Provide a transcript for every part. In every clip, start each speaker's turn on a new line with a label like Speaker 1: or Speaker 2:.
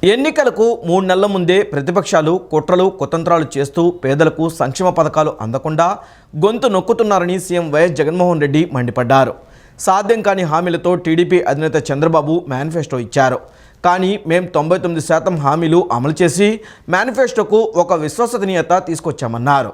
Speaker 1: ఎన్నికలకు 3 నెలల ముందే ప్రతిపక్షాలు కుట్రలు కుతంత్రాలు చేస్తూ పేదలకు సంక్షేమ పథకాలు అందకుండా గొంతు నొక్కుతున్నారని సీఎం వైఎస్ జగన్మోహన్ రెడ్డి మండిపడ్డారు. సాధ్యం కాని హామీలతో టీడీపీ అధినేత చంద్రబాబు మేనిఫెస్టో ఇచ్చారు. కానీ మేము 99% హామీలు అమలు చేసి మేనిఫెస్టోకు ఒక విశ్వసనీయత తీసుకొచ్చామన్నారు.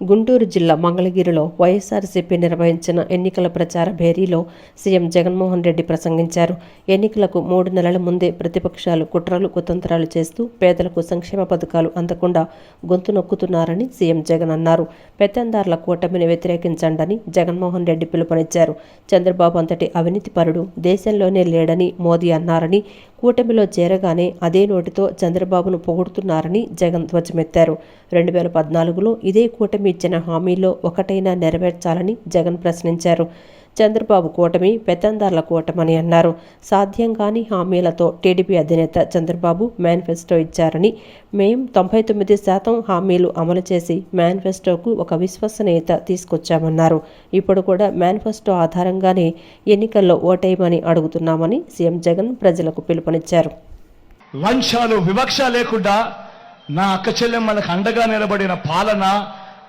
Speaker 2: గుంటూరు జిల్లా మంగళగిరిలో వైఎస్ఆర్సీపీ నిర్వహించిన ఎన్నికల ప్రచార భేరీలో సీఎం జగన్మోహన్ రెడ్డి ప్రసంగించారు. ఎన్నికలకు 3 నెలల ముందే ప్రతిపక్షాలు కుట్రలు కుతంత్రాలు చేస్తూ పేదలకు సంక్షేమ పథకాలు అందకుండా గొంతు నొక్కుతున్నారని సీఎం జగన్ అన్నారు. పెత్తందారుల కూటమిని వ్యతిరేకించండని జగన్మోహన్ రెడ్డి పిలుపునిచ్చారు. చంద్రబాబు అంతటి అవినీతిపరుడు దేశంలోనే లేడని మోదీ అన్నారని, కూటమిలో చేరగానే అదే నోటితో చంద్రబాబును పొగుడుతున్నారని జగన్ ధ్వజమెత్తారు. 2014లో ఇదే కూటమి ఇచ్చిన హామీలో ఒకటైనా నెరవేర్చాలని జగన్ ప్రశ్నించారు. చంద్రబాబు కూటమి పెత్తందారుల కూటమని అన్నారు. సాధ్యం కాని హామీలతో టీడీపీ అధినేత చంద్రబాబు మేనిఫెస్టో ఇచ్చారని, మేం 99% హామీలు అమలు చేసి మేనిఫెస్టోకు ఒక విశ్వసనీయత తీసుకొచ్చామన్నారు. ఇప్పుడు కూడా మేనిఫెస్టో ఆధారంగానే ఎన్నికల్లో ఓటేయమని అడుగుతున్నామని సీఎం జగన్ ప్రజలకు పిలుపునిచ్చారు.
Speaker 3: లంచాలు వివక్ష లేకుండా నా అక్క చెల్లెమ్మలకు అండగా నిలబడిన పాలన,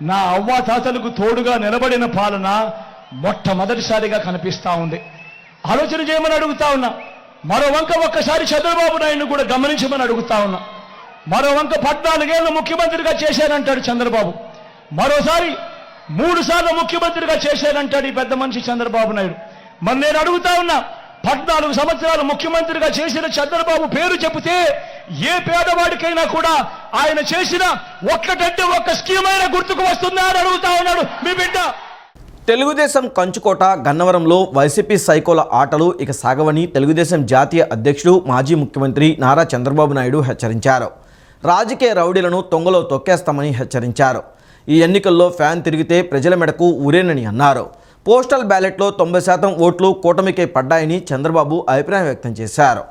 Speaker 3: నా అవ్వాతాతలకు తోడుగా నిలబడిన పాలన మొట్టమొదటిసారిగా కనిపిస్తా ఉంది. ఆలోచన చేయమని అడుగుతా ఉన్నా. మరో వంక ఒక్కసారి చంద్రబాబు నాయుడును కూడా గమనించమని అడుగుతా ఉన్నా. మరో వంక 14 ఏళ్ళు ముఖ్యమంత్రిగా చేశారంటాడు చంద్రబాబు. మరోసారి 3 సార్లు ముఖ్యమంత్రిగా చేశారంటాడు ఈ పెద్ద మనిషి చంద్రబాబు నాయుడు. మరి నేను అడుగుతా ఉన్నా, 14 సంవత్సరాలు ముఖ్యమంత్రిగా చేసిన చంద్రబాబు పేరు చెబితే ఏ పేదవాడికైనా కూడా ఆయన చేసిన ఒక్కటంటే ఒక్క స్కీమ్ అయినా గుర్తుకు వస్తుందా అని అడుగుతా ఉన్నాడు మీ బిడ్డ.
Speaker 1: తెలుగుదేశం కంచుకోట గన్నవరంలో వైసీపీ సైకోల ఆటలు ఇక సాగవని తెలుగుదేశం జాతీయ అధ్యక్షుడు మాజీ ముఖ్యమంత్రి నారా చంద్రబాబు నాయుడు హెచ్చరించారు. రాజకీయ రౌడీలను తొంగలో తొక్కేస్తామని హెచ్చరించారు. ఈ ఎన్నికల్లో ఫ్యాన్ తిరిగితే ప్రజల మెడకు ఊరేనని అన్నారు. పోస్టల్ బ్యాలెట్లో 90% ఓట్లు కూటమికే పడ్డాయని చంద్రబాబు అభిప్రాయం వ్యక్తం చేశారు.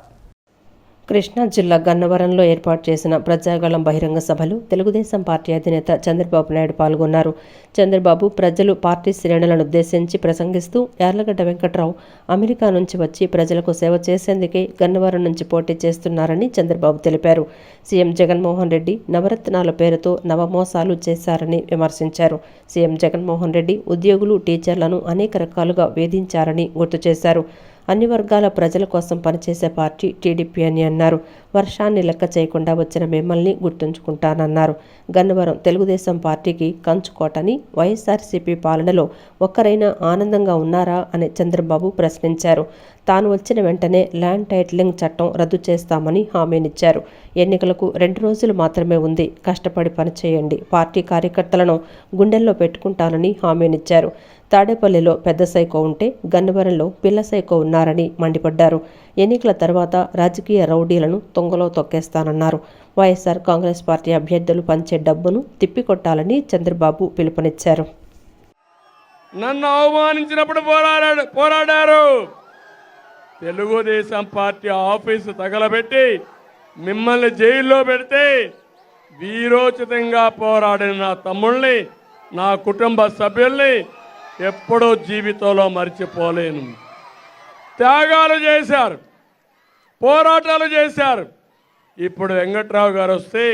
Speaker 2: కృష్ణా జిల్లా గన్నవరంలో ఏర్పాటు చేసిన ప్రజాగళం బహిరంగ సభలో తెలుగుదేశం పార్టీ అధినేత చంద్రబాబు నాయుడు పాల్గొన్నారు. చంద్రబాబు ప్రజలు పార్టీ శ్రేణులను ఉద్దేశించి ప్రసంగిస్తూ యార్లగడ్డ వెంకట్రావు అమెరికా నుంచి వచ్చి ప్రజలకు సేవ చేసేందుకే గన్నవరం నుంచి పోటీ చేస్తున్నారని చంద్రబాబు తెలిపారు. సీఎం జగన్మోహన్ రెడ్డి నవరత్నాల పేరుతో నవమోసాలు చేశారని విమర్శించారు. సీఎం జగన్మోహన్ రెడ్డి ఉద్యోగులు, టీచర్లను అనేక రకాలుగా వేధించారని గుర్తు చేశారు. అన్ని వర్గాల ప్రజల కోసం పనిచేసే పార్టీ టీడీపీ అని అన్నారు. వర్షాన్ని లెక్క చేయకుండా వచ్చిన మిమ్మల్ని గుర్తుంచుకుంటానన్నారు. గన్నవరం తెలుగుదేశం పార్టీకి కంచుకోటని, వైఎస్ఆర్సీపీ పాలనలో ఒక్కరైనా ఆనందంగా ఉన్నారా అని చంద్రబాబు ప్రశ్నించారు. తాను వచ్చిన వెంటనే ల్యాండ్ టైటిలింగ్ చట్టం రద్దు చేస్తామని హామీనిచ్చారు. ఎన్నికలకు 2 రోజులు మాత్రమే ఉంది, కష్టపడి పనిచేయండి, పార్టీ కార్యకర్తలను గుండెల్లో పెట్టుకుంటానని హామీనిచ్చారు. తాడేపల్లిలో పెద్ద సైకో ఉంటే గన్నవరంలో పిల్ల సైకో ఉన్నారని మండిపడ్డారు. ఎన్నికల తర్వాత రాజకీయ రౌడీలను తొంగలో తొక్కేస్తానన్నారు. వైఎస్ఆర్ కాంగ్రెస్ పార్టీ అభ్యర్థులు పంచే డబ్బును తిప్పికొట్టాలని చంద్రబాబు పిలుపునిచ్చారు.
Speaker 4: నన్ను అవమానించినప్పుడు పోరాడారు. తెలుగుదేశం పార్టీ ఆఫీసు తగలబెట్టి మిమ్మల్ని జైల్లో పెడితే వీరోచితంగా పోరాడిన నా తమ్ముళ్ళని, నా కుటుంబ సభ్యుల్ని ఎప్పుడూ జీవితంలో మర్చిపోలేను. త్యాగాలు చేశారు, పోరాటాలు చేశారు. ఇప్పుడు వెంకట్రావు గారు వస్తే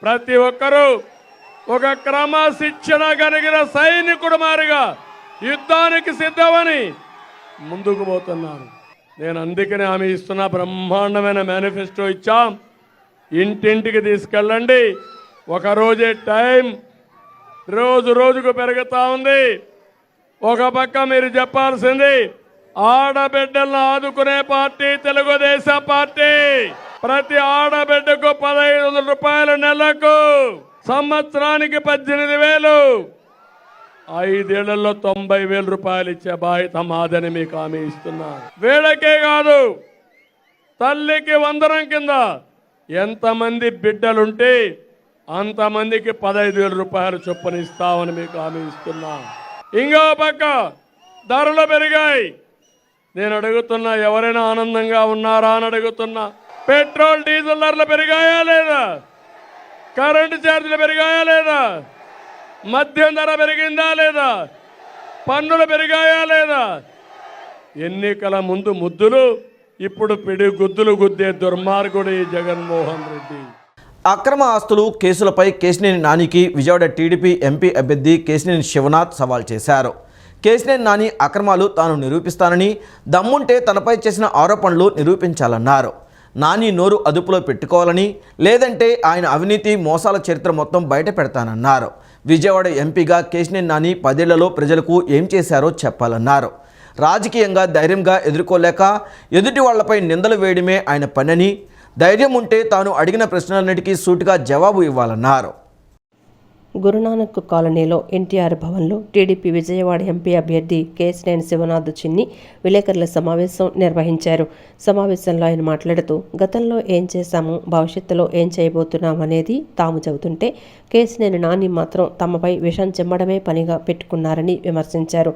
Speaker 4: ప్రతి ఒక్కరూ ఒక క్రమశిక్షణ కలిగిన సైనికుడు మారిగా యుద్ధానికి సిద్ధమని ముందుకు పోతున్నారు. నేను అందుకనే హామీ ఇస్తున్నా. బ్రహ్మాండమైన మేనిఫెస్టో ఇచ్చాం. ఇంటింటికి తీసుకెళ్ళండి. ఒకరోజే టైం, రోజు రోజుకు పెరుగుతూ ఉంది. ఒక పక్క మీరు చెప్పాల్సింది, ఆడబిడ్డలను ఆదుకునే పార్టీ తెలుగుదేశం పార్టీ. ప్రతి ఆడబిడ్డకు 1500 రూపాయలు నెలకు, సంవత్సరానికి 18,000, 5 ఏళ్లలో 90,000 రూపాయలు ఇచ్చే బాధ్యత మాదని మీకు హామీ ఇస్తున్నా. వీళ్ళకే కాదు, తల్లికి వందనం కింద ఎంతమంది బిడ్డలుంటే అంతమందికి 15,000 రూపాయలు చొప్పున ఇస్తామని మీకు హామీ ఇస్తున్నా. ఇంకో పక్క ధరలు పెరిగాయి. నేను అడుగుతున్నా, ఎవరైనా ఆనందంగా ఉన్నారా అని అడుగుతున్నా. పెట్రోల్, డీజిల్ ధరలు పెరిగాయా లేదా? కరెంటు ఛార్జీలు పెరిగాయా లేదా? మద్యం ధర పెరిగిందా లేదా? పన్నులు పెరిగాయా లేదా? ఎన్నికల ముందు ముద్దులు, ఇప్పుడు పిడి గుద్దులు గుద్దే దుర్మార్గుడు ఈ జగన్మోహన్ రెడ్డి.
Speaker 1: అక్రమ ఆస్తులు కేసులపై కేశినేని నానికి విజయవాడ టీడీపీ ఎంపీ అభ్యర్థి కేశినేని శివనాథ్ సవాల్ చేశారు. కేశినేని నాని అక్రమాలు తాను నిరూపిస్తానని, దమ్ముంటే తనపై చేసిన ఆరోపణలు నిరూపించాలన్నారు. నాని నోరు అదుపులో పెట్టుకోవాలని, లేదంటే ఆయన అవినీతి మోసాల చరిత్ర మొత్తం బయట పెడతానన్నారు. విజయవాడ ఎంపీగా కేశినేని నాని 10 ఏళ్లలో ప్రజలకు ఏం చేశారో చెప్పాలన్నారు. రాజకీయంగా ధైర్యంగా ఎదుర్కోలేక ఎదుటి వాళ్లపై నిందలు వేయడమే ఆయన పనని, ధైర్యం ఉంటే తాను అడిగిన ప్రశ్నలన్నిటికీ సూటిగా జవాబు ఇవ్వాలన్నారు.
Speaker 2: గురునానక్ కాలనీలో ఎన్టీఆర్ భవన్లో టీడీపీ విజయవాడ ఎంపీ అభ్యర్థి కేశినేని శివనాథ్ చిన్ని విలేకరుల సమావేశం నిర్వహించారు. సమావేశంలో ఆయన మాట్లాడుతూ, గతంలో ఏం చేశాము, భవిష్యత్తులో ఏం చేయబోతున్నాం అనేది తాము చెబుతుంటే కేశినేని నాని మాత్రం తమపై విషం చిమ్మడమే పనిగా పెట్టుకున్నారని విమర్శించారు.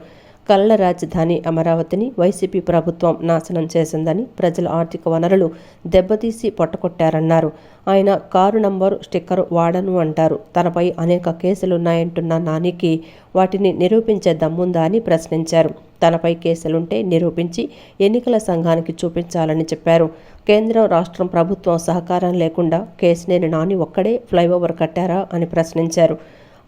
Speaker 2: కళల రాజధాని అమరావతిని వైసీపీ ప్రభుత్వం నాశనం చేసిందని, ప్రజల ఆర్థిక వనరులు దెబ్బతీసి పొట్టకొట్టారన్నారు. ఆయన కారు నంబరు స్టిక్కరు వాడను అంటారు. తనపై అనేక కేసులున్నాయంటున్న నానికి వాటిని నిరూపించే దమ్ముందా అని ప్రశ్నించారు. తనపై కేసులుంటే నిరూపించి ఎన్నికల సంఘానికి చూపించాలని చెప్పారు. కేంద్రం రాష్ట్రం ప్రభుత్వం సహకారం లేకుండా కేశినేని నాని ఒక్కడే ఫ్లైఓవర్ కట్టారా అని ప్రశ్నించారు.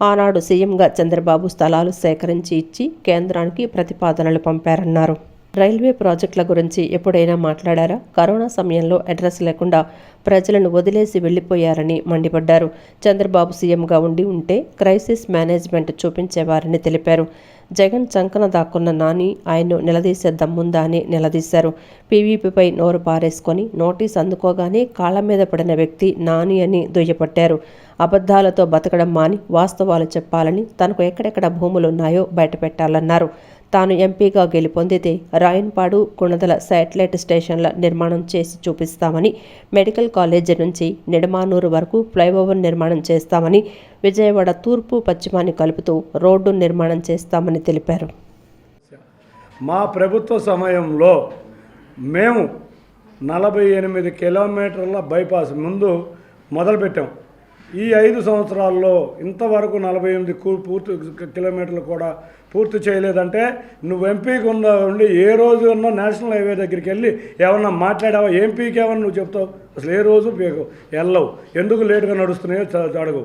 Speaker 2: ఆనాడు సీఎంగా చంద్రబాబు స్థలాలు సేకరించి ఇచ్చి కేంద్రానికి ప్రతిపాదనలు పంపారన్నారు. రైల్వే ప్రాజెక్టుల గురించి ఎప్పుడైనా మాట్లాడారా? కరోనా సమయంలో అడ్రస్ లేకుండా ప్రజలను వదిలేసి వెళ్లిపోయారని మండిపడ్డారు. చంద్రబాబు సీఎంగా ఉంటే క్రైసిస్ మేనేజ్మెంట్ చూపించేవారని తెలిపారు. జగన్ చంకన దాక్కున్న నాని ఆయన్ను నిలదీసే దమ్ముందా అని నిలదీశారు. పీవీపీపై నోరు పారేసుకొని నోటీస్ అందుకోగానే కాళ్ల మీద పడిన వ్యక్తి నాని అని దుయ్యపట్టారు. అబద్ధాలతో బతకడం మాని వాస్తవాలు చెప్పాలని, తనకు ఎక్కడెక్కడ భూములున్నాయో బయటపెట్టాలన్నారు. తాను ఎంపీగా గెలుపొందితే రాయన్పాడు, గుణదల శాటిలైట్ స్టేషన్ల నిర్మాణం చేసి చూపిస్తామని, మెడికల్ కాలేజీ నుంచి నిడమానూరు వరకు ఫ్లైఓవర్ నిర్మాణం చేస్తామని, విజయవాడ తూర్పు పశ్చిమాన్ని కలుపుతూ రోడ్డు నిర్మాణం చేస్తామని తెలిపారు.
Speaker 5: మా ప్రభుత్వ సమయంలో మేము 48 కిలోమీటర్ల బైపాస్ ముందు మొదలుపెట్టాం. ఈ 5 సంవత్సరాల్లో ఇంతవరకు 48 పూర్తి కిలోమీటర్లు కూడా పూర్తి చేయలేదంటే నువ్వు ఎంపీకి ఉండి ఏ రోజు ఉన్నా నేషనల్ హైవే దగ్గరికి వెళ్ళి ఏమన్నా మాట్లాడావా? ఎంపీకి ఏమన్నా నువ్వు చెప్తావు? అసలు ఏ రోజు వెళ్ళవు. ఎందుకు లేటుగా నడుస్తున్నాయో అడగవు.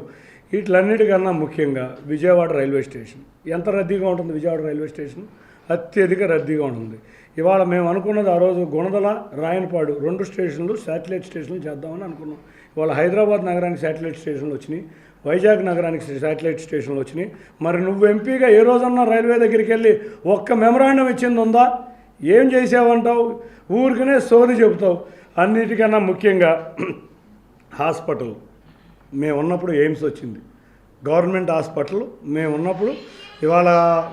Speaker 5: వీటిలన్నిటికన్నా ముఖ్యంగా విజయవాడ రైల్వే స్టేషన్ ఎంత రద్దీగా ఉంటుంది. విజయవాడ రైల్వే స్టేషన్ అత్యధిక రద్దీగా ఉంటుంది. ఇవాళ మేము అనుకున్నది ఆ రోజు గుణదల, రాయనపాడు 2 స్టేషన్లు శాటిలైట్ స్టేషన్లు చేద్దామని అనుకున్నాం. ఇవాళ హైదరాబాద్ నగరానికి శాటిలైట్ స్టేషన్లు వచ్చినాయి, వైజాగ్ నగరానికి శాటిలైట్ స్టేషన్లు వచ్చినాయి. మరి నువ్వు ఎంపీగా ఏ రోజన్నా రైల్వే దగ్గరికి వెళ్ళి ఒక్క మెమరాండం ఇచ్చింది ఉందా? ఏం చేసావంటావు? ఊరికనే సోది చెబుతావు. అన్నిటికన్నా ముఖ్యంగా హాస్పిటల్ మేము ఉన్నప్పుడు ఎయిమ్స్ వచ్చింది, గవర్నమెంట్ హాస్పిటల్ మేము ఉన్నప్పుడు ఇవాళ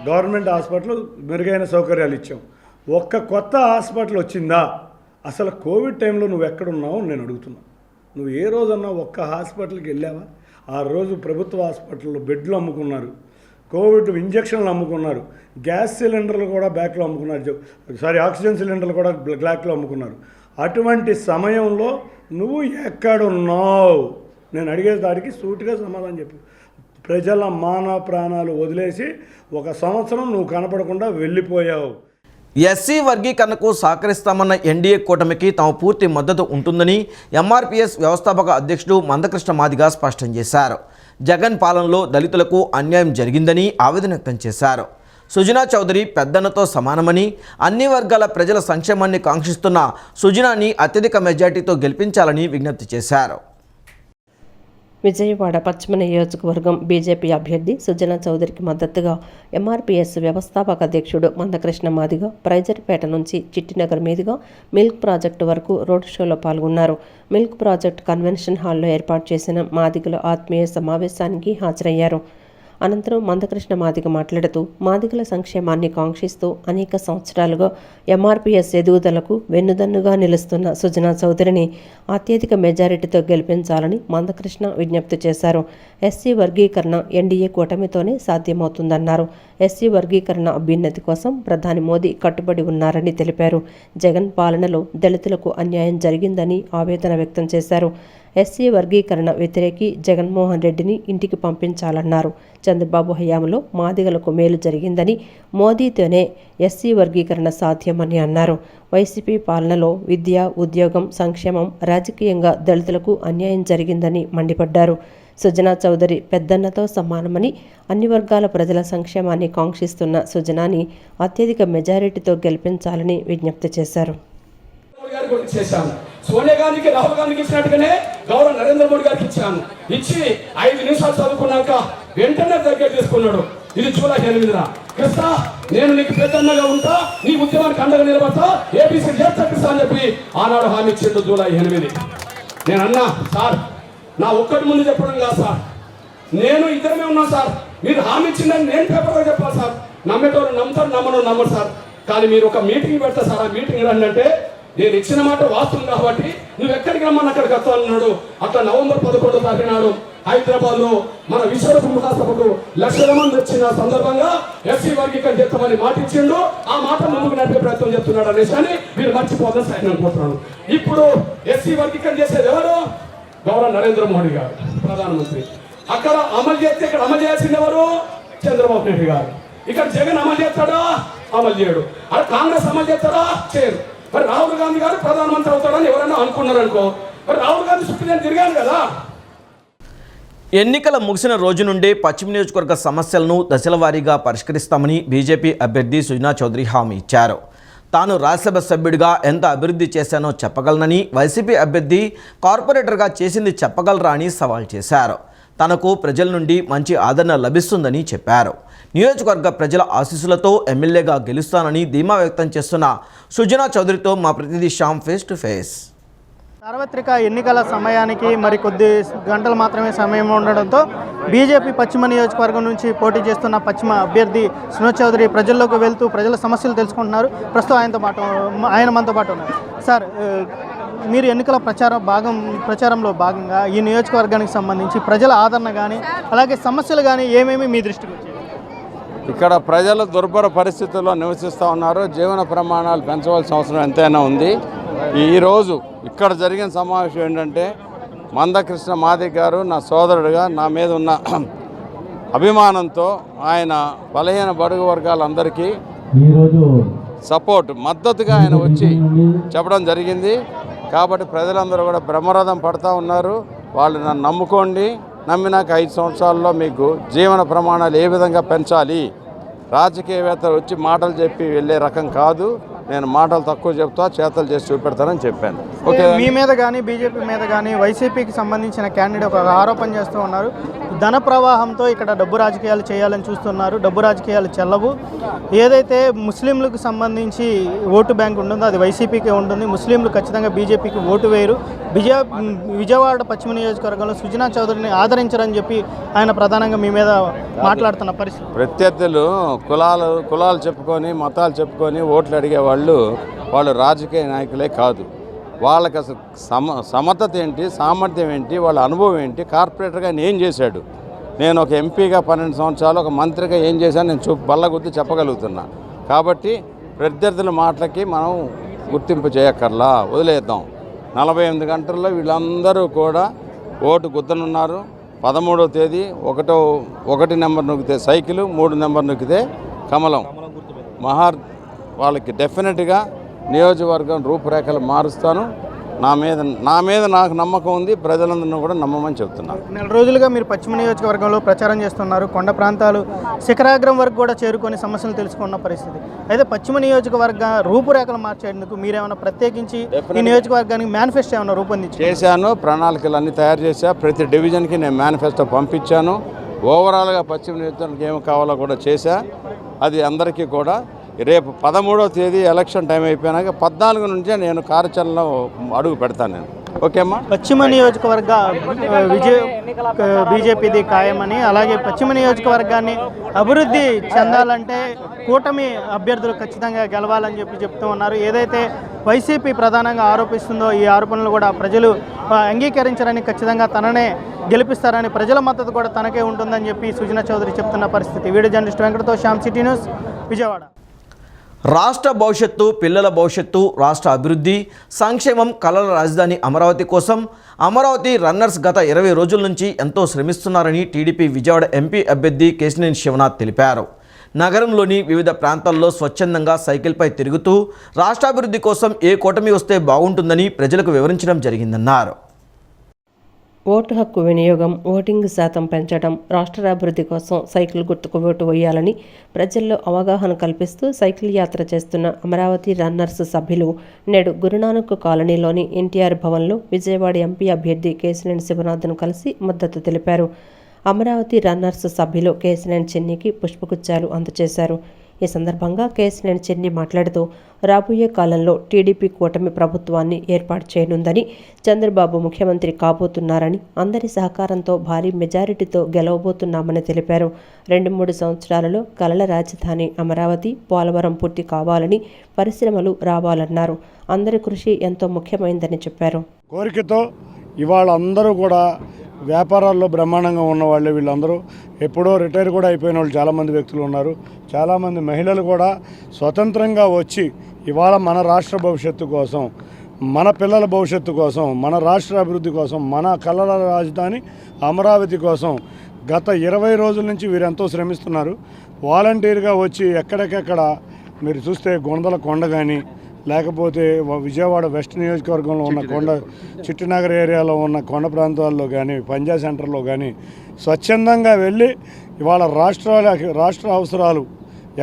Speaker 5: గవర్నమెంట్ హాస్పిటల్ మెరుగైన సౌకర్యాలు ఇచ్చాం. ఒక్క కొత్త హాస్పిటల్ వచ్చిందా? అసలు కోవిడ్ టైంలో నువ్వు ఎక్కడున్నావు నేను అడుగుతున్నా. నువ్వు ఏ రోజన్నా ఒక్క హాస్పిటల్కి వెళ్ళావా? ఆ రోజు ప్రభుత్వ హాస్పిటల్లో బెడ్లు అమ్ముకున్నారు, కోవిడ్ ఇంజక్షన్లు అమ్ముకున్నారు, గ్యాస్ సిలిండర్లు కూడా బ్యాక్లో అమ్ముకున్నారు, ఆక్సిజన్ సిలిండర్లు కూడా బ్లాక్లో అమ్ముకున్నారు. అటువంటి సమయంలో నువ్వు ఎక్కడున్నావు? నేను అడిగే దానికి సూటిగా సమాధానం చెప్పు. ప్రజల మాన ప్రాణాలు వదిలేసి 1 సంవత్సరం నువ్వు కనపడకుండా వెళ్ళిపోయావు.
Speaker 1: ఎస్సీ వర్గీకరణకు సహకరిస్తామన్న ఎన్డీఏ కూటమికి తమ పూర్తి మద్దతు ఉంటుందని ఎంఆర్పీఎస్ వ్యవస్థాపక అధ్యక్షుడు మందకృష్ణ మాదిగ స్పష్టం చేశారు. జగన్ పాలనలో దళితులకు అన్యాయం జరిగిందని ఆవేదన వ్యక్తం చేశారు. సుజనా చౌదరి పెద్దన్నతో సమానమని, అన్ని వర్గాల ప్రజల సంక్షేమాన్ని కాంక్షిస్తున్న సుజనాని అత్యధిక మెజార్టీతో గెలిపించాలని విజ్ఞప్తి చేశారు.
Speaker 2: విజయవాడ పశ్చిమ నియోజకవర్గం బీజేపీ అభ్యర్థి సుజనా చౌదరికి మద్దతుగా ఎంఆర్పీఎస్ వ్యవస్థాపక అధ్యక్షుడు మందకృష్ణ మాదిగ ప్రైజర్పేట నుంచి చిట్టినగర్ మీదుగా మిల్క్ ప్రాజెక్టు వరకు రోడ్ షోలో పాల్గొన్నారు. మిల్క్ ప్రాజెక్ట్ కన్వెన్షన్ హాల్లో ఏర్పాటు చేసిన మాదిగల ఆత్మీయ సమావేశానికి హాజరయ్యారు. అనంతరం మందకృష్ణ మాదిగ మాట్లాడుతూ, మాదిగల సంక్షేమాన్ని కాంక్షిస్తూ అనేక సంవత్సరాలుగా ఎంఆర్పీఎస్ ఎదుగుదలకు వెన్నుదన్నుగా నిలుస్తున్న సుజనా చౌదరిని అత్యధిక మెజారిటీతో గెలిపించాలని మందకృష్ణ విజ్ఞప్తి చేశారు. ఎస్సీ వర్గీకరణ ఎన్డీఏ కూటమితోనే సాధ్యమవుతుందన్నారు. ఎస్సీ వర్గీకరణ అభ్యున్నతి కోసం ప్రధాని మోదీ కట్టుబడి ఉన్నారని తెలిపారు. జగన్ పాలనలో దళితులకు అన్యాయం జరిగిందని ఆవేదన వ్యక్తం చేశారు. ఎస్సీ వర్గీకరణ వ్యతిరేకి జగన్మోహన్ రెడ్డిని ఇంటికి పంపించాలన్నారు. చంద్రబాబు హయాంలో మాదిగలకు మేలు జరిగిందని, మోదీతోనే ఎస్సీ వర్గీకరణ సాధ్యమని అన్నారు. వైసీపీ పాలనలో విద్య, ఉద్యోగం, సంక్షేమం, రాజకీయంగా దళితులకు అన్యాయం జరిగిందని మండిపడ్డారు. సుజనా చౌదరి పెద్దన్నతో సమానమని, అన్ని వర్గాల ప్రజల సంక్షేమాన్ని కాంక్షిస్తున్న సుజనాని అత్యధిక మెజారిటీతో గెలిపించాలని విజ్ఞప్తి చేశారు.
Speaker 6: సోనియా గాంధీకి, రాహుల్ గాంధీకి ఇచ్చినట్టుగానే గౌరవ నరేంద్ర మోడీ గారికి ఇచ్చాను. ఇచ్చి 5 నిమిషాలు చదువుకున్నాక వెంటనే దగ్గర తీసుకున్నాడు. ఇది జూలై 8న. కృష్ణ, నేను నీకు పెద్దన్నగా ఉంటా, నీ ఉద్యమానికి అండగా నిలబడతా, ఏపీసీ చేస్తా అని చెప్పి ఆనాడు హామీ ఇచ్చిండు జూలై 8. నేను అన్నా, సార్ నా ఒక్కటి ముందు చెప్పడం కాదు సార్, నేను ఇద్దరమే ఉన్నాం సార్, మీరు హామీ ఇచ్చిందని నేను పేపర్లో చెప్పాలి సార్. నమ్మేటోళ్ళు నమ్ముతారు, నమ్మరు సార్. కానీ మీరు ఒక మీటింగ్ పెడతా సార్, ఆ మీటింగ్ రండి అంటే నేను ఇచ్చిన మాట వాస్తవం కాబట్టి నువ్వు ఎక్కడికి రమ్మని అక్కడికి వస్తా అన్నాడు. అట్లా నవంబర్ 11వ తారీఖు నాడు హైదరాబాద్ లో మన విశ్వరూప మహాసభకు లక్షల మంది వచ్చిన సందర్భంగా ఎస్సీ వర్గీకరణ చేస్తామని మాట ఇచ్చిండు. ఆ మాట ముందుకు నడిపే ప్రయత్నం చేస్తున్నాడు అనేసి అని మీరు మర్చిపోదని సైన్ అనుకుంటున్నాను. ఇప్పుడు ఎస్సీ వర్గీకరణ చేసేది ఎవరు? గౌరవ నరేంద్ర మోడీ గారు ప్రధానమంత్రి. అక్కడ అమలు చేస్తే ఇక్కడ అమలు చేయాల్సింది ఎవరు? చంద్రబాబు నాయుడు గారు. ఇక్కడ జగన్ అమలు చేస్తాడా? అమలు చేయడు. అక్కడ కాంగ్రెస్ అమలు చేస్తాడా? చేయరు. మరి రాహుల్ గాంధీ గారు ప్రధానమంత్రి అవుతాడని ఎవరైనా అనుకున్నారనుకో, మరి రాహుల్ గాంధీ చుట్టూ నేను తిరిగాను కదా.
Speaker 1: ఎన్నికల ముగిసిన రోజు నుండే పశ్చిమ నియోజకవర్గ సమస్యలను దశల వారీగా పరిష్కరిస్తామని బీజేపీ అభ్యర్థి సుజనా చౌదరి హామీ ఇచ్చారు. తాను రాజ్యసభ సభ్యుడిగా ఎంత అభివృద్ధి చేశానో చెప్పగలనని, వైసీపీ అభ్యర్థి కార్పొరేటర్గా చేసింది చెప్పగలరా అని సవాల్ చేశారు. తనకు ప్రజల నుండి మంచి ఆదరణ లభిస్తుందని చెప్పారు. నియోజకవర్గ ప్రజల ఆశీస్సులతో ఎమ్మెల్యేగా గెలుస్తానని ధీమా వ్యక్తం చేస్తున్న సుజనా చౌదరితో మా ప్రతినిధి శ్యామ్ ఫేస్ టు ఫేస్.
Speaker 7: సార్వత్రిక ఎన్నికల సమయానికి మరి కొద్ది గంటలు మాత్రమే సమయం ఉండడంతో బీజేపీ పశ్చిమ నియోజకవర్గం నుంచి పోటీ చేస్తున్న పశ్చిమ అభ్యర్థి సుజనా చౌదరి ప్రజల్లోకి వెళ్తూ ప్రజల సమస్యలు తెలుసుకుంటున్నారు. ప్రస్తుతం ఆయన మనతో పాటు ఉన్నారు. సార్, మీరు ఎన్నికల ప్రచారంలో భాగంగా ఈ నియోజకవర్గానికి సంబంధించి ప్రజల ఆదరణ కానీ అలాగే సమస్యలు కానీ ఏమేమి మీ దృష్టికి వచ్చాయి?
Speaker 8: ఇక్కడ ప్రజలు దుర్భర పరిస్థితుల్లో నివసిస్తూ ఉన్నారు. జీవన ప్రమాణాలు పెంచవలసిన అవసరం ఎంతైనా ఉంది. ఈరోజు ఇక్కడ జరిగిన సమావేశం ఏంటంటే, మందకృష్ణ మాదిగ గారు నా సోదరుడుగా నా మీద ఉన్న అభిమానంతో ఆయన బలహీన బడుగు వర్గాలందరికీ ఈరోజు మద్దతుగా ఆయన వచ్చి చెప్పడం జరిగింది. కాబట్టి ప్రజలందరూ కూడా బ్రహ్మరథం పడుతూ ఉన్నారు. వాళ్ళు నన్ను నమ్ముకోండి, నమ్మినాక 5 సంవత్సరాల్లో మీకు జీవన ప్రమాణాలు ఏ విధంగా పెంచాలి, రాజకీయవేత్తలు వచ్చి మాటలు చెప్పి వెళ్ళే రకం కాదు, నేను మాటలు తక్కువ చెప్తా, చేతలు చేసి చూపెడతానని చెప్పాను. ఓకే,
Speaker 7: మీ మీద కానీ బీజేపీ మీద కానీ వైసీపీకి సంబంధించిన క్యాండిడేట్ ఒక ఆరోపణ చేస్తూ ఉన్నారు. ధన ప్రవాహంతో ఇక్కడ డబ్బు రాజకీయాలు చేయాలని చూస్తున్నారు. డబ్బు రాజకీయాలు చెల్లవు. ఏదైతే ముస్లింలకు సంబంధించి ఓటు బ్యాంక్ ఉంటుందో అది వైసీపీకి ఉంటుంది. ముస్లింలు ఖచ్చితంగా బీజేపీకి ఓటు వేయరు. విజయవాడ పశ్చిమ నియోజకవర్గంలో సుజనా చౌదరిని ఆదరించరని చెప్పి ఆయన ప్రధానంగా మీ మీద మాట్లాడుతున్న పరిస్థితి.
Speaker 8: ప్రత్యర్థులు కులాలు చెప్పుకొని, మతాలు చెప్పుకొని ఓట్లు అడిగేవాళ్ళు వాళ్ళు రాజకీయ నాయకులే కాదు. వాళ్ళకి అసలు సమర్థత ఏంటి, సామర్థ్యం ఏంటి, వాళ్ళ అనుభవం ఏంటి, కార్పొరేటర్గా ఆయన ఏం చేశాడు, నేను ఒక ఎంపీగా 12 సంవత్సరాలు, ఒక మంత్రిగా ఏం చేశాను నేను బల్లగుద్ది చెప్పగలుగుతున్నా. కాబట్టి ప్రత్యర్థుల మాటలకి మనం గుర్తింపు చేయక్కర్లా, వదిలేద్దాం. 48 గంటల్లో వీళ్ళందరూ కూడా ఓటు గుద్దనున్నారు. 13వ తేదీ 1 నెంబర్ నొక్కితే సైకిలు, 3 నెంబర్ నొక్కితే కమలం. వాళ్ళకి డెఫినెట్గా నియోజకవర్గం రూపురేఖలు మారుస్తాను. నా మీద నాకు నమ్మకం ఉంది. ప్రజలందరినీ కూడా నమ్మమని చెప్తున్నాను.
Speaker 7: 4 రోజులుగా మీరు పశ్చిమ నియోజకవర్గంలో ప్రచారం చేస్తున్నారు. కొండ ప్రాంతాలు శిఖరాగ్రం వరకు కూడా చేరుకొని సమస్యలు తెలుసుకున్న పరిస్థితి. అయితే పశ్చిమ నియోజకవర్గ రూపురేఖలు మార్చేందుకు మీరేమైనా ప్రత్యేకించి ఈ నియోజకవర్గానికి మేనిఫెస్టో ఏమైనా
Speaker 8: చేశాను. ప్రణాళికలు అన్నీ తయారు చేశా. ప్రతి డివిజన్కి నేను మేనిఫెస్టో పంపించాను. ఓవరాల్గా పశ్చిమ నియోజకవర్గానికి ఏమి కావాలో కూడా చేశా. అది అందరికీ కూడా రేపు 13వ తేదీ ఎలక్షన్ టైం అయిపోయినాక 14 నుంచే నేను కార్యాచరణలో అడుగు పెడతాను నేను. ఓకేమ్మా.
Speaker 7: పశ్చిమ నియోజకవర్గ బీజేపీది ఖాయమని, అలాగే పశ్చిమ నియోజకవర్గాన్ని అభివృద్ధి చెందాలంటే కూటమి అభ్యర్థులు ఖచ్చితంగా గెలవాలని చెప్తూ ఉన్నారు. ఏదైతే వైసీపీ ప్రధానంగా ఆరోపిస్తుందో ఈ ఆరోపణలు కూడా ప్రజలు అంగీకరించారని, ఖచ్చితంగా తననే గెలిపిస్తారని, ప్రజల మద్దతు కూడా తనకే ఉంటుందని చెప్పి సుజనా చౌదరి చెప్తున్న పరిస్థితి. వీడియో జర్నలిస్ట్ వెంకటతో శ్యామ్, సిటీ న్యూస్, విజయవాడ.
Speaker 1: రాష్ట్ర భవిష్యత్తు, పిల్లల భవిష్యత్తు, రాష్ట్ర అభివృద్ధి, సంక్షేమం, కళల రాజధాని అమరావతి కోసం అమరావతి రన్నర్స్ గత 20 రోజుల నుంచి ఎంతో శ్రమిస్తున్నారని టీడీపీ విజయవాడ ఎంపీ అభ్యర్థి కేశినేని శివనాథ్ తెలిపారు. నగరంలోని వివిధ ప్రాంతాల్లో స్వచ్ఛందంగా సైకిల్పై తిరుగుతూ రాష్ట్రాభివృద్ధి కోసం ఏ కూటమి వస్తే బాగుంటుందని ప్రజలకు వివరించడం జరిగిందన్నారు.
Speaker 2: ఓటు హక్కు వినియోగం, ఓటింగ్ శాతం పెంచడం, రాష్ట్రాభివృద్ధి కోసం సైకిల్ గుర్తుకు ఓటు వేయాలని ప్రజల్లో అవగాహన కల్పిస్తూ సైకిల్ యాత్ర చేస్తున్న అమరావతి రన్నర్స్ సభ్యులు నేడు గురునానక్ కాలనీలోని ఎన్టీఆర్ భవన్లో విజయవాడ ఎంపీ అభ్యర్థి కేశినేని శివనాథ్ను కలిసి మద్దతు తెలిపారు. అమరావతి రన్నర్స్ సభ్యులు కేశినేని చిన్నికి పుష్పగుచ్చాలు అందజేశారు. ఈ సందర్భంగా కేశినేని చిన్ని మాట్లాడుతూ రాబోయే కాలంలో టీడీపీ కూటమి ప్రభుత్వాన్ని ఏర్పాటు చేయనుందని, చంద్రబాబు ముఖ్యమంత్రి కాబోతున్నారని, అందరి సహకారంతో భారీ మెజారిటీతో గెలవబోతున్నామని తెలిపారు. 2-3 సంవత్సరాలలో కలల రాజధాని అమరావతి, పోలవరం పూర్తి కావాలని, పరిశ్రమలు రావాలన్నారు. అందరి కృషి ఎంతో ముఖ్యమైందని చెప్పారు.
Speaker 5: కోరికతో ఇవాళ అందరూ కూడా వ్యాపారాల్లో బ్రహ్మాండంగా ఉన్న వాళ్ళే వీళ్ళందరూ. ఎప్పుడో రిటైర్ కూడా అయిపోయిన వాళ్ళు చాలామంది వ్యక్తులు ఉన్నారు. చాలామంది మహిళలు కూడా స్వతంత్రంగా వచ్చి ఇవాళ మన రాష్ట్ర భవిష్యత్తు కోసం, మన పిల్లల భవిష్యత్తు కోసం, మన రాష్ట్ర అభివృద్ధి కోసం, మన కళల రాజధాని అమరావతి కోసం గత 20 రోజుల నుంచి వీరెంతో శ్రమిస్తున్నారు. వాలంటీర్గా వచ్చి ఎక్కడికెక్కడ మీరు చూస్తే గొందల కొండ కానీ, లేకపోతే విజయవాడ వెస్ట్ నియోజకవర్గంలో ఉన్న కొండ, చిట్టినగర్ ఏరియాలో ఉన్న కొండ ప్రాంతాల్లో కానీ, పంజా సెంటర్లో కానీ స్వచ్ఛందంగా వెళ్ళి ఇవాళ రాష్ట్ర అవసరాలు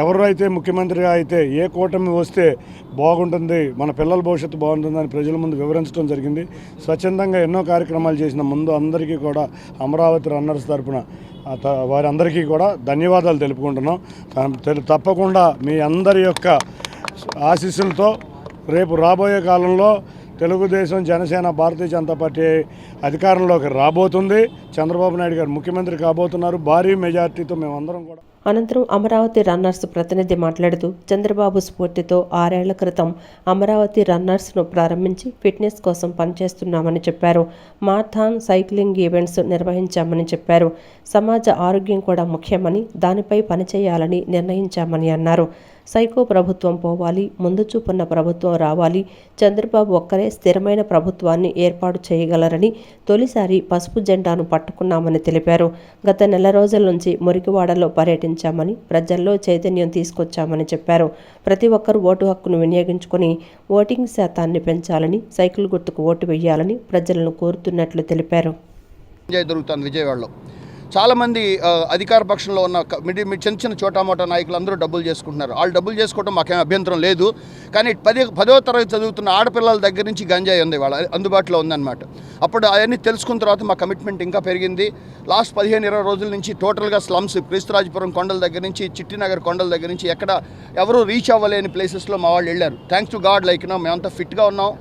Speaker 5: ఎవరైతే ముఖ్యమంత్రిగా అయితే ఏ కూటమి వస్తే బాగుంటుంది, మన పిల్లల భవిష్యత్తు బాగుంటుందని ప్రజల ముందు వివరించడం జరిగింది. స్వచ్ఛందంగా ఎన్నో కార్యక్రమాలు చేసిన ముందు అందరికీ కూడా అమరావతి రన్నర్స్ తరపున వారందరికీ కూడా ధన్యవాదాలు తెలుపుకుంటున్నాం. తప్పకుండా మీ అందరి యొక్క ఆశీస్సులతో రేపు రాబోయే కాలంలో తెలుగుదేశం, జనసేన, భారతీయ జనతా పార్టీ అధికారంలోకి రాబోతుంది. చంద్రబాబు నాయుడు గారు ముఖ్యమంత్రి కాబోతున్నారు. భారీ మెజార్టీతో మేమందరం కూడా.
Speaker 2: అనంతరం అమరావతి రన్నర్స్ ప్రతినిధి మాట్లాడుతూ చంద్రబాబు స్ఫూర్తితో 6 ఏళ్ల క్రితం అమరావతి రన్నర్స్ను ప్రారంభించి ఫిట్నెస్ కోసం పనిచేస్తున్నామని చెప్పారు. మారథాన్, సైక్లింగ్ ఈవెంట్స్ నిర్వహించామని చెప్పారు. సమాజ ఆరోగ్యం కూడా ముఖ్యమని, దానిపై పనిచేయాలని నిర్ణయించామని అన్నారు. సైకో ప్రభుత్వం పోవాలి, ముందు చూపున్న ప్రభుత్వం రావాలి, చంద్రబాబు ఒక్కరే స్థిరమైన ప్రభుత్వాన్ని ఏర్పాటు చేయగలరని తొలిసారి పసుపు జెండాను పట్టుకున్నామని తెలిపారు. గత నెల రోజుల నుంచి మురికివాడలో పర్యటించామని, ప్రజల్లో చైతన్యం తీసుకొచ్చామని చెప్పారు. ప్రతి ఒక్కరూ ఓటు హక్కును వినియోగించుకొని ఓటింగ్ శాతాన్ని పెంచాలని, సైకిల్ గుర్తుకు ఓటు వేయాలని ప్రజలను కోరుతున్నట్లు తెలిపారు.
Speaker 9: జరుగుతుంది విజయవాడలో. చాలామంది అధికార పక్షంలో ఉన్న చిన్న చిన్న చోటామోటా నాయకులు అందరూ డబ్బులు చేసుకుంటున్నారు. వాళ్ళు డబ్బులు చేసుకోవడం మాకేం అభ్యంతరం లేదు. కానీ 10వ తరగతి చదువుతున్న ఆడపిల్లల దగ్గర నుంచి గంజాయి ఉంది వాళ్ళ అందుబాటులో ఉందన్నమాట. అప్పుడు అవన్నీ తెలుసుకున్న తర్వాత మా కమిట్మెంట్ ఇంకా పెరిగింది. లాస్ట్ 15-20 రోజుల నుంచి టోటల్గా స్లమ్స్, క్రీస్తురాజపురం కొండల దగ్గర నుంచి, చిట్టినగర్ కొండల దగ్గర నుంచి ఎక్కడ ఎవరు రీచ్ అవ్వలేని ప్లేసెస్లో మా వాళ్ళు వెళ్ళారు. థ్యాంక్స్ టు గాడ్, మేమంతా ఫిట్గా ఉన్నాం,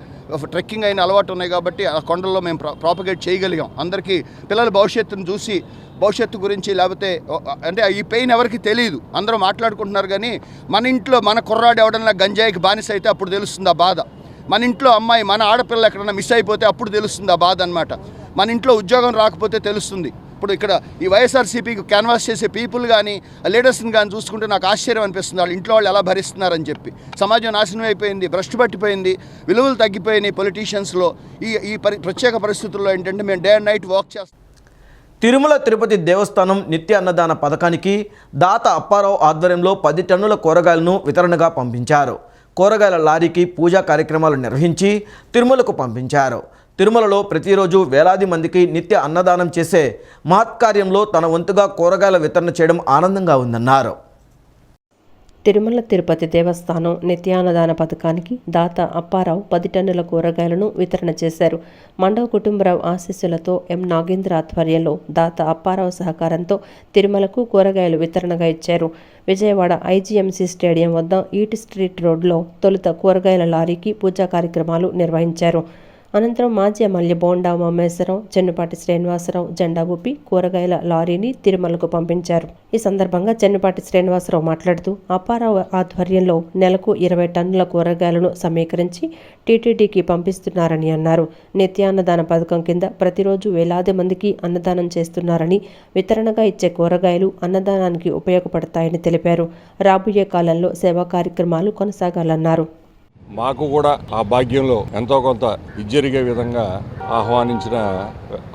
Speaker 9: ట్రెక్కింగ్ అయిన అలవాటు ఉన్నాయి కాబట్టి ఆ కొండల్లో మేము ప్రాపగేట్ చేయగలిగాం. అందరికీ పిల్లల భవిష్యత్తును చూసి, భవిష్యత్తు గురించి, లేకపోతే అంటే ఈ పెయిన్ ఎవరికి తెలియదు, అందరూ మాట్లాడుకుంటున్నారు. కానీ మన ఇంట్లో మన కుర్రాడు ఎవడన్నా గంజాయికి బానిస అయితే అప్పుడు తెలుస్తుంది ఆ బాధ. మన ఇంట్లో అమ్మాయి, మన ఆడపిల్ల ఎక్కడన్నా మిస్ అయిపోతే అప్పుడు తెలుస్తుంది ఆ బాధ అనమాట. మన ఇంట్లో ఉద్యోగం రాకపోతే తెలుస్తుంది. ఇప్పుడు ఇక్కడ ఈ వైఎస్ఆర్సీపీకి క్యాన్వాస్ చేసే పీపుల్ కానీ, లీడర్స్ని కానీ చూసుకుంటే నాకు ఆశ్చర్యం అనిపిస్తుంది. వాళ్ళ ఇంట్లో వాళ్ళు ఎలా భరిస్తున్నారని చెప్పి. సమాజం నాశనం అయిపోయింది, భ్రష్టు పట్టిపోయింది, విలువలు తగ్గిపోయినాయి పొలిటీషియన్స్లో. ఈ ప్రత్యేక పరిస్థితుల్లో ఏంటంటే మేము డే అండ్ నైట్ వర్క్ చేస్తాం.
Speaker 1: తిరుమల తిరుపతి దేవస్థానం నిత్య అన్నదాన పథకానికి దాత అప్పారావు ఆధ్వర్యంలో 10 టన్నుల కూరగాయలను వితరణగా పంపించారు. కూరగాయల లారీకి పూజా కార్యక్రమాలు నిర్వహించి తిరుమలకు పంపించారు. తిరుమలలో ప్రతిరోజు వేలాది మందికి నిత్య అన్నదానం చేసే మహత్కార్యంలో తన వంతుగా కూరగాయల వితరణ చేయడం ఆనందంగా ఉందన్నారు.
Speaker 2: తిరుమల తిరుపతి దేవస్థానం నిత్యాన్నదాన పథకానికి దాత అప్పారావు 10 టన్నుల కూరగాయలను వితరణ చేశారు. మండవ కుటుంబరావు ఆశీస్సులతో ఎం నాగేంద్ర ఆధ్వర్యంలో దాత అప్పారావు సహకారంతో తిరుమలకు కూరగాయలు వితరణగా ఇచ్చారు. విజయవాడ ఐజీఎంసీ స్టేడియం వద్ద ఈట్ స్ట్రీట్ రోడ్లో తొలుత కూరగాయల లారీకి పూజా కార్యక్రమాలు నిర్వహించారు. అనంతరం మాజీ ఎమ్మెల్యే బోండా ఉమామేశ్వరరావు, చెన్నుపాటి శ్రీనివాసరావు జెండా ఊపి కూరగాయల లారీని తిరుమలకు పంపించారు. ఈ సందర్భంగా చెన్నుపాటి శ్రీనివాసరావు మాట్లాడుతూ అప్పారావు ఆధ్వర్యంలో నెలకు 20 టన్నుల కూరగాయలను సమీకరించి టీటీడీకి పంపిస్తున్నారని అన్నారు. నిత్యాన్నదాన పథకం కింద ప్రతిరోజు వేలాది మందికి అన్నదానం చేస్తున్నారని, వితరణగా ఇచ్చే కూరగాయలు అన్నదానానికి ఉపయోగపడతాయని తెలిపారు. రాబోయే కాలంలో సేవా కార్యక్రమాలు కొనసాగాలన్నారు.
Speaker 10: మాకు కూడా ఆ భాగ్యంలో ఎంతో కొంత జరిగే విధంగా ఆహ్వానించిన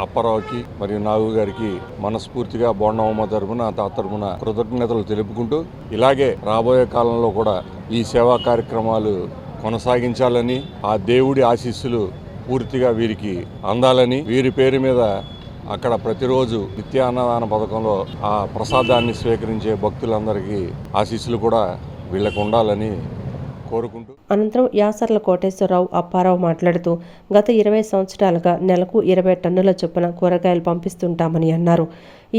Speaker 10: అప్పారావుకి మరియు నాగు గారికి మనస్ఫూర్తిగా బోండమ్మ తరపున తాత తరపున కృతజ్ఞతలు తెలుపుకుంటూ, ఇలాగే రాబోయే కాలంలో కూడా ఈ సేవా కార్యక్రమాలు కొనసాగించాలని, ఆ దేవుడి ఆశీస్సులు పూర్తిగా వీరికి అందాలని, వీరి పేరు మీద అక్కడ ప్రతిరోజు నిత్యాన్నదాన పథకంలో ఆ ప్రసాదాన్ని స్వీకరించే భక్తులందరికీ ఆశీస్సులు కూడా వీళ్ళకు ఉండాలని కోరుకుంటూ.
Speaker 2: అనంతరం యాసర్ల కోటేశ్వరరావు, అప్పారావు మాట్లాడుతూ గత 20 సంవత్సరాలుగా నెలకు 20 టన్నుల చొప్పున కూరగాయలు పంపిస్తుంటామని అన్నారు.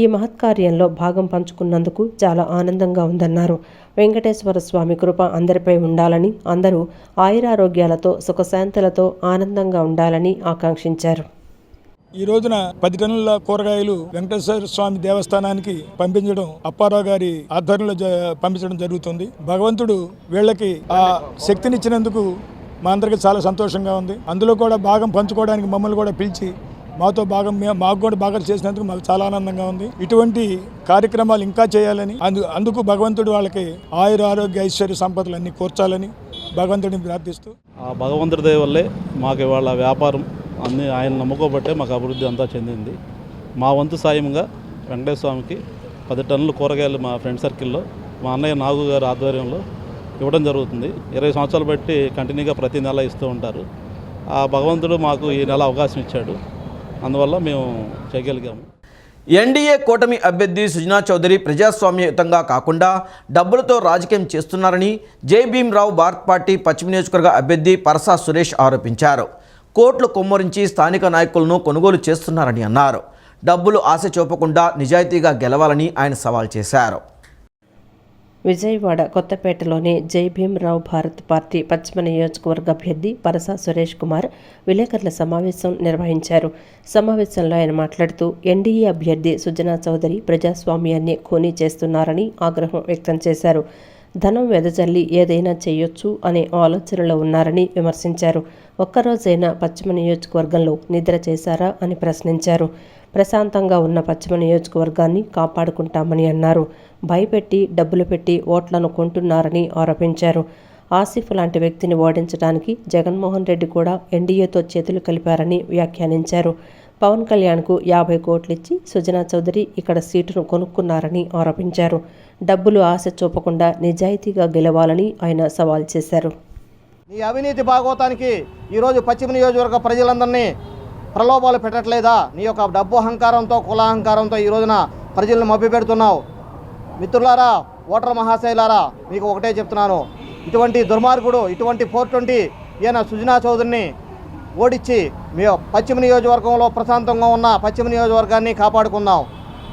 Speaker 2: ఈ మహత్కార్యంలో భాగం పంచుకున్నందుకు చాలా ఆనందంగా ఉందన్నారు. వెంకటేశ్వర స్వామి కృప అందరిపై ఉండాలని, అందరూ ఆయురారోగ్యాలతో సుఖశాంతులతో ఆనందంగా ఉండాలని ఆకాంక్షించారు.
Speaker 11: ఈ రోజున 10 టన్నుల కూరగాయలు వెంకటేశ్వర స్వామి దేవస్థానానికి పంపించడం, అప్పారావు గారి ఆధ్వర్యంలో పంపించడం జరుగుతుంది. భగవంతుడు వీళ్ళకి ఆ శక్తినిచ్చినందుకు మా అందరికీ చాలా సంతోషంగా ఉంది. అందులో కూడా భాగం పంచుకోవడానికి మమ్మల్ని కూడా పిలిచి మాతో భాగం మాకు కూడా బాగా చేసినందుకు మాకు చాలా ఆనందంగా ఉంది. ఇటువంటి కార్యక్రమాలు ఇంకా చేయాలని, అందుకు భగవంతుడు వాళ్ళకి ఆయురారోగ్య ఐశ్వర్య సంపదలు అన్ని కూర్చాలని భగవంతుడిని ప్రార్థిస్తూ,
Speaker 12: ఆ భగవంతుడి దయ వల్లే మాకు వాళ్ళ వ్యాపారం అన్నీ ఆయన నమ్ముకోబట్టే మాకు అభివృద్ధి అంతా చెందింది. మా వంతు సాయంగా వెంకటేశ్వర స్వామికి 10 టన్నుల కూరగాయలు మా ఫ్రెండ్ సర్కిల్లో మా అన్నయ్య నాగు గారి ఆధ్వర్యంలో ఇవ్వడం జరుగుతుంది. 20 సంవత్సరాలు బట్టి కంటిన్యూగా ప్రతి నెల ఇస్తూ ఉంటారు. ఆ భగవంతుడు మాకు ఈ నెల అవకాశం ఇచ్చాడు, అందువల్ల మేము చేయగలిగాము.
Speaker 1: ఎన్డీఏ కూటమి అభ్యర్థి సుజనా చౌదరి ప్రజాస్వామ్యయుతంగా కాకుండా డబ్బులతో రాజకీయం చేస్తున్నారని జై భీమ్రావు భారత్ పార్టీ పశ్చిమ నియోజకవర్గ అభ్యర్థి పరసా సురేష్ ఆరోపించారు. కోట్లు కొమ్మరించి స్థానిక నాయకులను కొనుగోలు చేస్తున్నారని అన్నారు. డబ్బులు ఆశ చూపకుండా నిజాయితీగా గెలవాలని ఆయన సవాల్ చేశారు.
Speaker 2: విజయవాడ కొత్తపేటలోని జై భీమ్రావు భారత్ పార్టీ పశ్చిమ నియోజకవర్గ అభ్యర్థి పరసా సురేష్ కుమార్ విలేకరుల సమావేశం నిర్వహించారు. సమావేశంలో ఆయన మాట్లాడుతూ ఎన్డీఏ అభ్యర్థి సుజనా చౌదరి ప్రజాస్వామ్యాన్ని ఖూనీ చేస్తున్నారని ఆగ్రహం వ్యక్తం చేశారు. ధనం వెదజల్లి ఏదైనా చేయొచ్చు అనే ఆలోచనలో ఉన్నారని విమర్శించారు. ఒక్కరోజైనా పశ్చిమ నియోజకవర్గంలో నిద్ర చేశారా అని ప్రశ్నించారు. ప్రశాంతంగా ఉన్న పశ్చిమ నియోజకవర్గాన్ని కాపాడుకుంటామని అన్నారు. భయపెట్టి డబ్బులు పెట్టి ఓట్లను కొంటున్నారని ఆరోపించారు. ఆసిఫ్ లాంటి వ్యక్తిని ఓడించడానికి జగన్మోహన్ రెడ్డి కూడా ఎన్డీఏతో చేతులు కలిపారని వ్యాఖ్యానించారు. పవన్ కళ్యాణ్కు 50 కోట్లు ఇచ్చి సుజనా చౌదరి ఇక్కడ సీటును కొనుక్కున్నారని ఆరోపించారు. డబ్బులు ఆశ చూపకుండా నిజాయితీగా గెలవాలని ఆయన సవాల్ చేశారు.
Speaker 7: ఈ అవినీతి భాగవతానికి ఈరోజు పశ్చిమ నియోజకవర్గ ప్రజలందరినీ ప్రలోభాలు పెట్టట్లేదా? నీ యొక్క డబ్బు అహంకారంతో, కులాహంకారంతో ఈ రోజున ప్రజలను మభ్యపెడుతున్నావు. మిత్రులారా, ఓటర్ మహాశైలారా, మీకు ఒకటే చెప్తున్నాను, ఇటువంటి దుర్మార్గుడు, ఇటువంటి 420 ఈయన సుజనా చౌదరిని ఓడించి పశ్చిమ నియోజకవర్గంలో ప్రశాంతంగా ఉన్న పశ్చిమ నియోజకవర్గాన్ని కాపాడుకుందాం.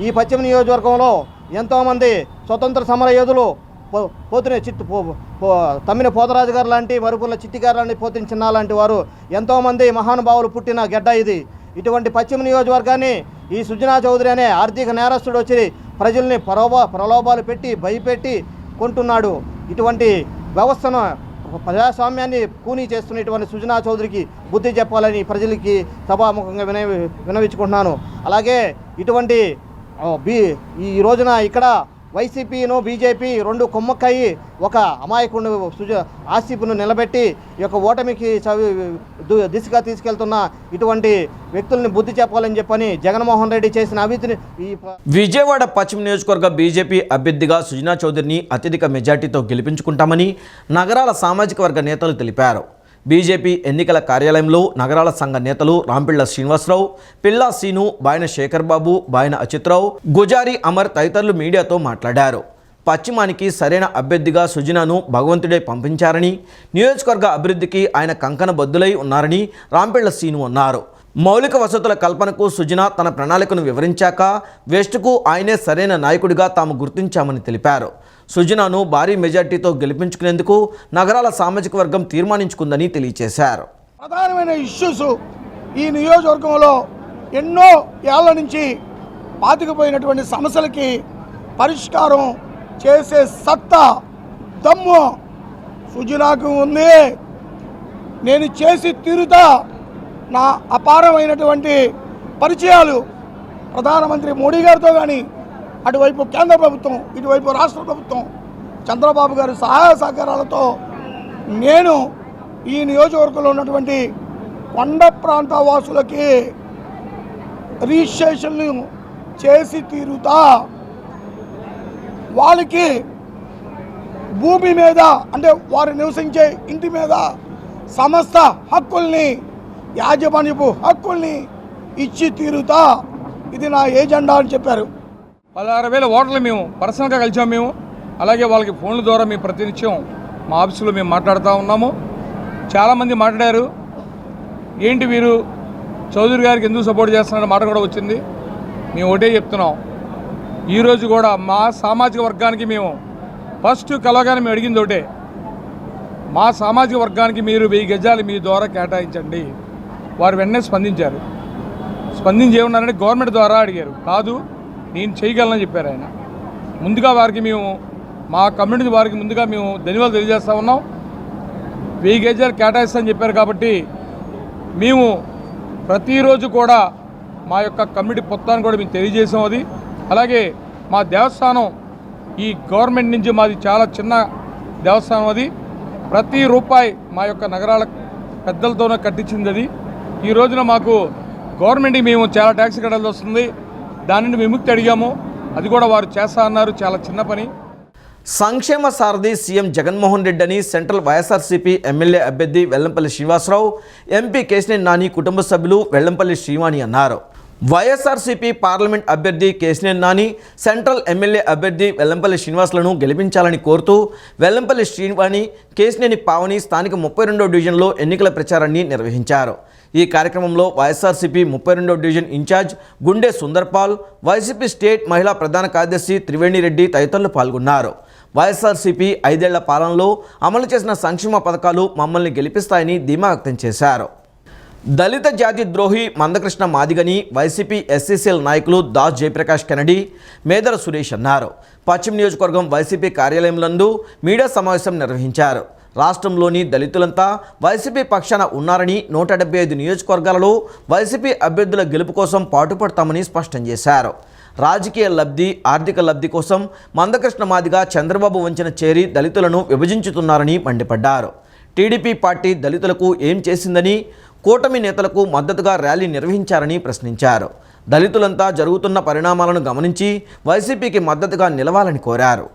Speaker 7: ఈ పశ్చిమ నియోజకవర్గంలో ఎంతోమంది స్వతంత్ర సమర యోధులు పోతున్న తమ్మిన పోతరాజు గారు లాంటి, మరుపుల చిట్టి గారు లాంటి, పోతిన చిన్న లాంటి వారు ఎంతోమంది మహానుభావులు పుట్టిన గడ్డ ఇది. ఇటువంటి పశ్చిమ నియోజకవర్గాన్ని ఈ సుజనా చౌదరి అనే ఆర్థిక నేరస్తుడు వచ్చి ప్రజల్ని ప్రలోభాలు పెట్టి భయపెట్టి కొంటున్నాడు. ఇటువంటి వ్యవస్థను, ప్రజాస్వామ్యాన్ని కూనీ చేస్తున్నటువంటి సుజనా చౌదరికి బుద్ధి చెప్పాలని ప్రజలకి సభాముఖంగా వినవించుకుంటున్నాను. అలాగే ఇటువంటి ఈ రోజున ఇక్కడ వైసీపీను బీజేపీ రెండు కొమ్మక్కయి ఒక అమాయకుడిని ఆసిఫ్ను నిలబెట్టి ఈ యొక్క ఓటమికి దిశగా తీసుకెళ్తున్న ఇటువంటి వ్యక్తుల్ని బుద్ధి చెప్పాలని చెప్పని జగన్మోహన్ రెడ్డి చేసిన అవినీతిని
Speaker 1: విజయవాడ పశ్చిమ నియోజకవర్గ బీజేపీ అభ్యర్థిగా సుజనా చౌదరిని అత్యధిక మెజార్టీతో గెలిపించుకుంటామని నగరాల సామాజిక వర్గ నేతలు తెలిపారు. బీజేపీ ఎన్నికల కార్యాలయంలో నగరాల సంఘ నేతలు రాంపిళ్ల శ్రీనివాసరావు, పిల్లా సీను, బాయన శేఖర్ బాబు, బాయన అచిత్రావు, గుజారి అమర్ తదితరులు మీడియాతో మాట్లాడారు. పశ్చిమానికి సరైన అభ్యర్థిగా సుజనాను భగవంతుడే పంపించారని, నియోజకవర్గ అభివృద్ధికి ఆయన కంకణ బద్దులై ఉన్నారని రాంపిళ్ల సీను అన్నారు. మౌలిక వసతుల కల్పనకు సుజనా తన ప్రణాళికను వివరించాక వెస్ట్కు ఆయనే సరైన నాయకుడిగా తాము గుర్తించామని తెలిపారు. సుజనాను భారీ మెజార్టీతో గెలిపించుకునేందుకు నగరాల సామాజిక వర్గం తీర్మానించుకుందని తెలియజేశారు.
Speaker 5: ప్రధానమైన ఇష్యూస్ ఈ నియోజకవర్గంలో ఎన్నో ఏళ్ల నుంచి పాతుకుపోయినటువంటి సమస్యలకి పరిష్కారం చేసే సత్తా దమ్ము సుజనాకు ఉంది. నేను చేసి తీరుతా. నా అపారమైనటువంటి పరిచయాలు ప్రధానమంత్రి మోడీ గారితో కానీ, అటువైపు కేంద్ర ప్రభుత్వం, ఇటువైపు రాష్ట్ర ప్రభుత్వం, చంద్రబాబు గారి సహాయ సహకారాలతో నేను ఈ నియోజకవర్గంలో ఉన్నటువంటి కొండ ప్రాంత వాసులకి రిజిస్ట్రేషన్లు చేసి తీరుతా. వాళ్ళకి భూమి మీద అంటే వారు నివసించే ఇంటి మీద సమస్త హక్కుల్ని, యాజమాన్యపు హక్కుల్ని ఇచ్చి తీరుతా. ఇది నా ఏజెండా అని చెప్పారు.
Speaker 3: 16,000 ఓటర్లు మేము పర్సనల్గా కలిసాం. మేము అలాగే వాళ్ళకి ఫోన్ల ద్వారా మేము ప్రతినిత్యం మా ఆఫీసులో మేము మాట్లాడుతూ ఉన్నాము. చాలామంది మాట్లాడారు, ఏంటి వీరు చౌదరి గారికి ఎందుకు సపోర్ట్ చేస్తున్నారన్న మాట కూడా వచ్చింది. మేము ఒకటే చెప్తున్నాం, ఈరోజు కూడా మా సామాజిక వర్గానికి మేము ఫస్ట్ కలవగానే మేము అడిగింది ఒకటే, మా సామాజిక వర్గానికి మీరు 1000 గజాలు మీ ద్వారా కేటాయించండి. వారు వెంటనే స్పందించారు. స్పందించి ఏమన్నారంటే గవర్నమెంట్ ద్వారా అడిగారు. కాదు, నేను చేయగలనని చెప్పారు ఆయన. ముందుగా వారికి మేము మా కమ్యూనిటీ వారికి ముందుగా మేము ధన్యవాదాలు తెలియజేస్తూ ఉన్నాం. 1000 గజాలు కేటాయిస్తామని చెప్పారు కాబట్టి మేము ప్రతిరోజు కూడా మా యొక్క కమ్యూనిటీ మొత్తాన్ని కూడా మేము తెలియజేసాం. అది అలాగే మా దేవస్థానం ఈ గవర్నమెంట్ నుంచి మాది చాలా చిన్న దేవస్థానం. అది ప్రతి రూపాయి మా యొక్క నగరాల పెద్దలతోనే కట్టించింది. అది ఈ రోజున మాకు గవర్నమెంట్కి మేము చాలా ట్యాక్స్ కట్టాల్సి వస్తుంది. దాని నుండి విముక్తి అడిగాము, అది కూడా వారు చేస్తా అన్నారు. చాలా చిన్న పని.
Speaker 1: సంక్షేమ సారథి సీఎం జగన్మోహన్ రెడ్డి అని సెంట్రల్ వైఎస్ఆర్సీపీ ఎమ్మెల్యే అభ్యర్థి వెల్లంపల్లి శ్రీనివాసరావు, ఎంపీ కేశినేని నాని కుటుంబ సభ్యులు వెల్లంపల్లి శ్రీవాణి అన్నారు. వైఎస్ఆర్సీపీ పార్లమెంట్ అభ్యర్థి కేశినేని నాని, సెంట్రల్ ఎమ్మెల్యే అభ్యర్థి వెల్లంపల్లి శ్రీనివాసులను గెలిపించాలని కోరుతూ వెల్లంపల్లి శ్రీవాణి, కేశినేని పావని స్థానిక 32వ డివిజన్లో ఎన్నికల ప్రచారాన్ని నిర్వహించారు. ఈ కార్యక్రమంలో వైఎస్ఆర్సీపీ 32వ డివిజన్ ఇన్ఛార్జ్ గుండె సుందర్పాల్, వైసీపీ స్టేట్ మహిళా ప్రధాన కార్యదర్శి త్రివేణిరెడ్డి తదితరులు పాల్గొన్నారు. వైఎస్ఆర్సీపీ 5 ఏళ్ల పాలనలో అమలు చేసిన సంక్షేమ పథకాలు మమ్మల్ని గెలిపిస్తాయని ధీమా వ్యక్తం చేశారు. దళిత జాతి ద్రోహి మందకృష్ణ మాదిగని వైసీపీ ఎస్సీసీఎల్ నాయకులు దాస్ జయప్రకాష్ కెనడి, మేదర సురేష్ అన్నారు. పశ్చిమ నియోజకవర్గం వైసీపీ కార్యాలయంలో మీడియా సమావేశం నిర్వహించారు. రాష్ట్రంలోని దళితులంతా వైసీపీ పక్షాన ఉన్నారని 175 నియోజకవర్గాలలో వైసీపీ అభ్యర్థుల గెలుపు కోసం పాటుపడతామని స్పష్టం చేశారు. రాజకీయ లబ్ధి, ఆర్థిక లబ్ధి కోసం మందకృష్ణ మాదిగ చంద్రబాబు వంచన చేరి దళితులను విభజించుతున్నారని మండిపడ్డారు. టీడీపీ పార్టీ దళితులకు ఏం చేసిందని, కూటమి నేతలకు మద్దతుగా ర్యాలీ నిర్వహించారని ప్రశ్నించారు. దళితులంతా జరుగుతున్న పరిణామాలను గమనించి వైసీపీకి మద్దతుగా నిలవాలని కోరారు.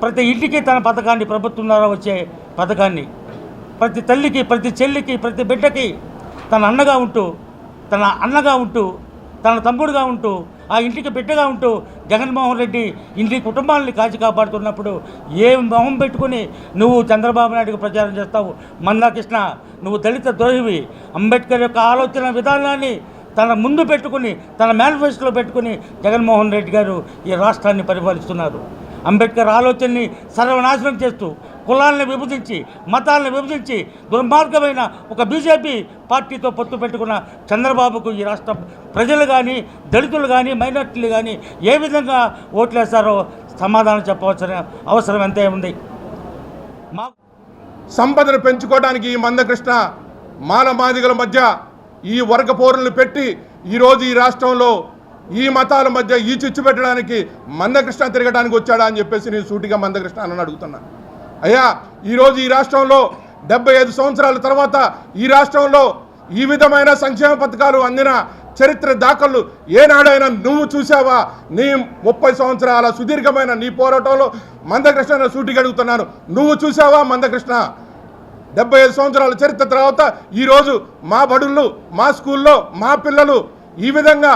Speaker 13: ప్రతి ఇంటికి తన పథకాన్ని, ప్రభుత్వం ద్వారా వచ్చే పథకాన్ని ప్రతి తల్లికి, ప్రతి చెల్లికి, ప్రతి బిడ్డకి తన అన్నగా ఉంటూ, తన అన్నగా ఉంటూ, తన తమ్ముడుగా ఉంటూ, ఆ ఇంటికి బిడ్డగా ఉంటూ జగన్మోహన్ రెడ్డి ఇంటి కుటుంబాలని కాచి కాపాడుతున్నప్పుడు ఏ మొహం పెట్టుకుని నువ్వు చంద్రబాబు నాయుడుకు ప్రచారం చేస్తావు? మందాకృష్ణ, నువ్వు దళిత ద్రోహివి. అంబేద్కర్ యొక్క ఆలోచన విధానాన్ని తన ముందు పెట్టుకుని, తన మేనిఫెస్టోలో పెట్టుకుని జగన్మోహన్ రెడ్డి గారు ఈ రాష్ట్రాన్ని పరిపాలిస్తున్నారు. అంబేద్కర్ ఆలోచనని సర్వనాశనం చేస్తూ, కులాలను విభజించి, మతాలను విభజించి, దుర్మార్గమైన ఒక బీజేపీ పార్టీతో పొత్తు పెట్టుకున్న చంద్రబాబుకు ఈ రాష్ట్ర ప్రజలు కానీ, దళితులు కానీ, మైనార్టీలు కానీ ఏ విధంగా ఓట్లేస్తారో సమాధానం చెప్పవలసిన అవసరం ఎంతే ఉంది. మా
Speaker 14: సంపదను పెంచుకోవడానికి ఈ మందకృష్ణ మాల మాదిగల మధ్య ఈ వర్గ పోరులను పెట్టి ఈరోజు ఈ రాష్ట్రంలో ఈ మతాల మధ్య ఈ చిచ్చు పెట్టడానికి మందకృష్ణ తిరగడానికి వచ్చాడా అని చెప్పేసి నేను సూటిగా మందకృష్ణ అని అడుగుతున్నాను. అయ్యా, ఈరోజు ఈ రాష్ట్రంలో 75 సంవత్సరాల తర్వాత ఈ రాష్ట్రంలో ఈ విధమైన సంక్షేమ పథకాలు అందిన చరిత్ర దాఖలు ఏనాడైనా నువ్వు చూసావా? నీ 30 సంవత్సరాల సుదీర్ఘమైన నీ పోరాటంలో మందకృష్ణ సూటిగా అడుగుతున్నాను, నువ్వు చూసావా మందకృష్ణ? 75 సంవత్సరాల చరిత్ర తర్వాత ఈరోజు మా బడుల్లో, మా స్కూల్లో మా పిల్లలు ఈ విధంగా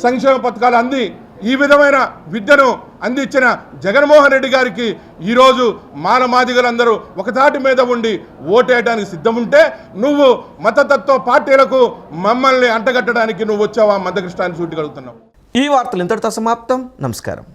Speaker 14: సంక్షేమ పథకాలు అంది ఈ విధమైన విద్యను అందించిన జగన్మోహన్ రెడ్డి గారికి ఈరోజు మాదిగలందరూ ఒకతాటి మీద ఉండి ఓటేయడానికి సిద్ధం ఉంటే నువ్వు మతతత్వ పార్టీలకు మమ్మల్ని అంటగట్టడానికి నువ్వు వచ్చావా మందకృష్ణాన్ని సూటిగలుగుతున్నావు.
Speaker 1: ఈ వార్తలు ఇంతటితో సమాప్తం. నమస్కారం.